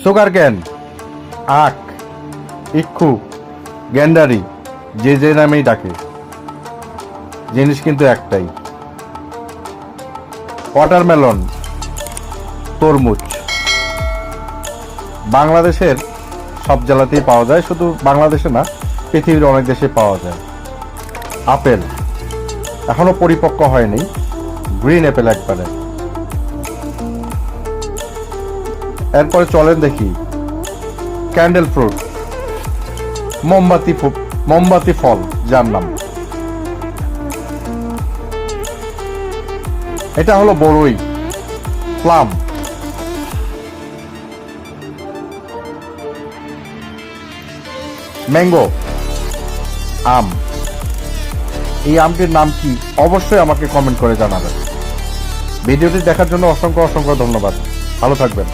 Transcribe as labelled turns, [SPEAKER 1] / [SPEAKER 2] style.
[SPEAKER 1] Sugar cane, আখ, ইক্ষু, গ্যান্ডারি, যে যে নামেই ডাকে, জিনিস কিন্তু একটাই। ওয়াটারমেলন, তরমুজ। বাংলাদেশের সব জেলাতেই পাওয়া যায়, শুধু বাংলাদেশে না, পৃথিবীর অনেক দেশে পাওয়া যায়। আপেল এখনো পরিপক্ক হয়নি, গ্রিন অ্যাপেল একবারে। এরপরে চলেন দেখি ক্যান্ডেল ফ্রুট, মোমবাতি ফল যার নাম। এটা হলো বড়ই, প্লাম, ম্যাঙ্গো, আম। এই আমটির নাম কি অবশ্যই আমাকে কমেন্ট করে জানাবেন। ভিডিওটি দেখার জন্য অসংখ্য অসংখ্য ধন্যবাদ। ভালো থাকবেন।